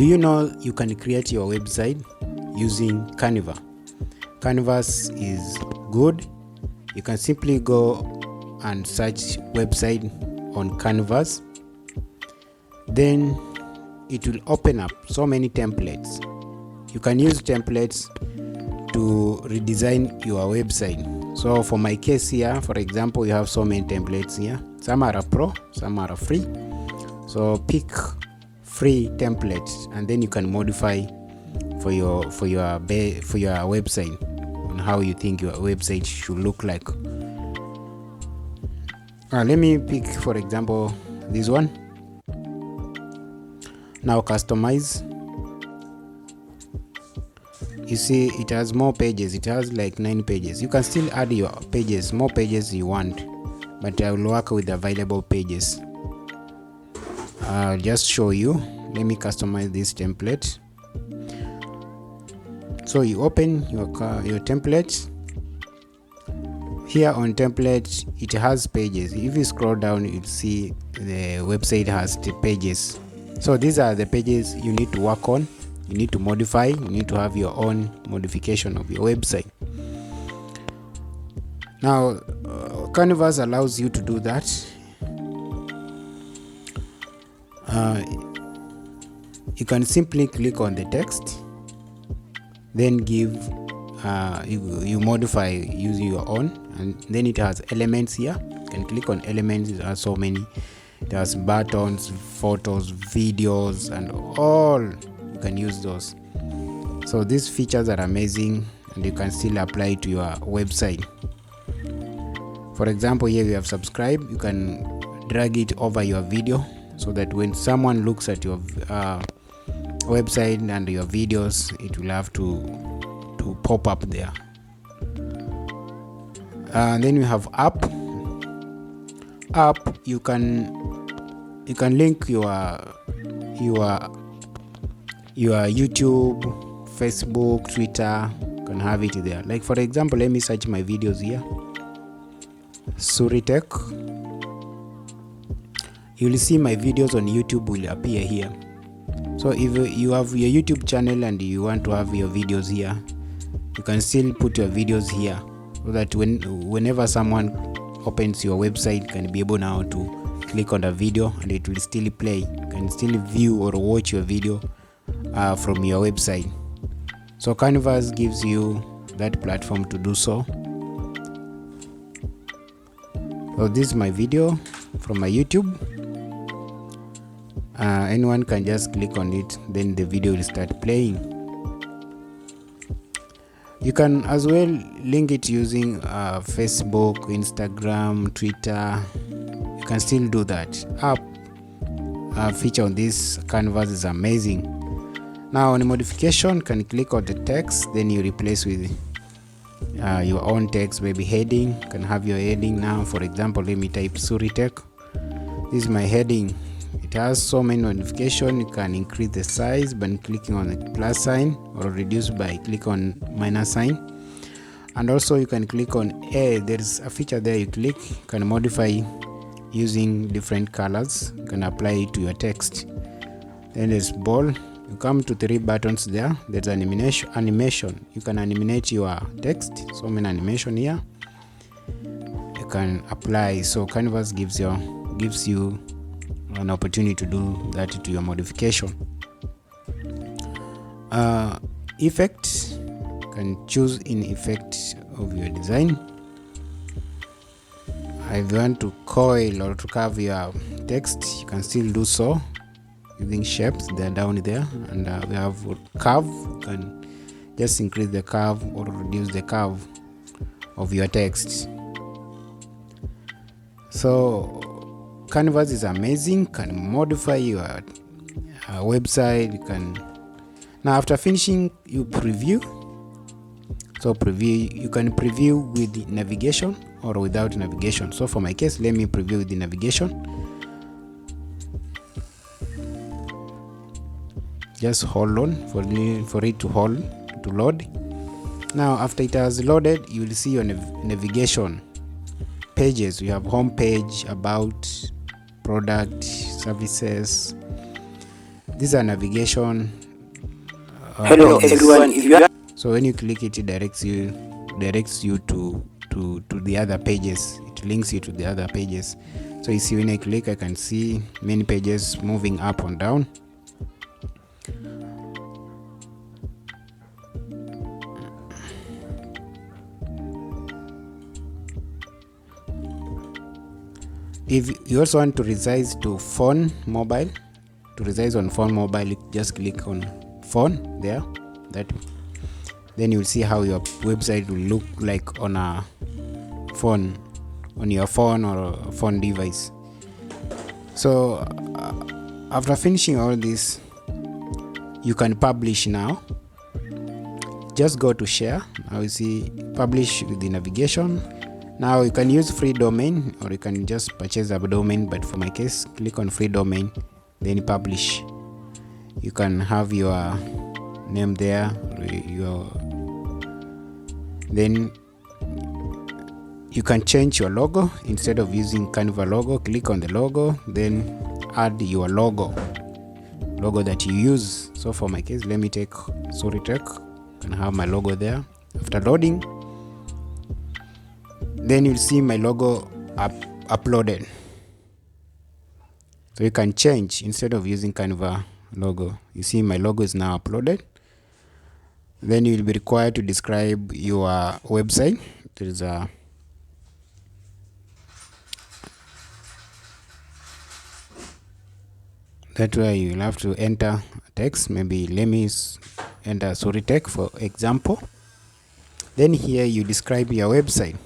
Do you know you can create your website using Canva? Canvas is good. You can simply go and search website on Canvas. Then it will open up so many templates. You can use templates to redesign your website. So for my case here, for example, you have so many templates here. Some are pro, some are free. So pick free templates and then you can modify for your website on how you think your website should look like. Let me pick, for example, this one. Now customize. You see it has more pages. It has like 9 pages. You can still add your pages, more pages you want, but I will work with available pages. I'll just show you. Let me customize this template. So you open your template. Here on template, it has pages. If you scroll down, you'll see the website has the pages. So these are the pages you need to work on. You need to modify. You need to have your own modification of your website. Now, Canvas allows you to do that. You can simply click on the text, then give you modify using your own, and then it has elements here. You can click on elements. There are so many. It has buttons, photos, videos, and all. You can use those. So these features are amazing, and you can still apply to your website. For example, here you have subscribe. You can drag it over your video so that when someone looks at your website and your videos, it will have to pop up there. And then you have app. You can link your YouTube, Facebook, Twitter. You can have it there. Like for example, let me search my videos here. Suritech. You will see my videos on YouTube will appear here. So if you have your YouTube channel and you want to have your videos here, you can still put your videos here, so that whenever someone opens your website, can be able now to click on the video and it will still play. You can still view or watch your video from your website. So Canvas gives you that platform to do so. So this is my video from my YouTube. Anyone can just click on it, then the video will start playing. You can as well link it using Facebook, Instagram, Twitter. You can still do that. Feature on this Canvas is amazing. Now on modification, can click on the text, then you replace with your own text, maybe heading. You can have your heading now. For example, let me type Suritech. This is my heading. It has so many modifications. You can increase the size by clicking on the plus sign, or reduce by click on minus sign. And also you can click on there's a feature there. You click, you can modify using different colors. You can apply it to your text. Then there's ball. You come to 3 buttons there. There's animation. You can animate your text. So many animation here. You can apply. So Canvas gives you an opportunity to do that to your modification. Effect, you can choose in effect of your design. If you want to coil or to curve your text, you can still do so using shapes. They're down there, and we have curve. You can just increase the curve or reduce the curve of your text. So Canvas is amazing. Can modify your website. You can now, after finishing, you preview. So you can preview with navigation or without navigation. So for my case, let me preview with the navigation. Just hold on for it to load. Now after it has loaded, you will see your navigation pages. You have home page, about, product, services, These are navigation. Hello everyone, if you are So when you click it, it directs you to the other pages. It links you to the other pages. So you see, when I click, I can see many pages moving up and down. If you also want to resize to phone mobile, just click on phone there. Then you'll see how your website will look like on a phone, on your phone or a phone device. So after finishing all this, you can publish now. Just go to share. Now you see publish with the navigation. Now you can use free domain, or you can just purchase a domain, but for my case, click on free domain, then publish. You can have your name there, then you can change your logo. Instead of using Canva logo, click on the logo, then add your logo that you use. So for my case, let me take SoriTech. Can have my logo there. After loading, then you'll see my logo uploaded. So you can change, instead of using Canva logo, you see my logo is now uploaded. Then you'll be required to describe your website. There is a that way you'll have to enter text. Maybe let me enter SoriTech for example. Then here you describe your website.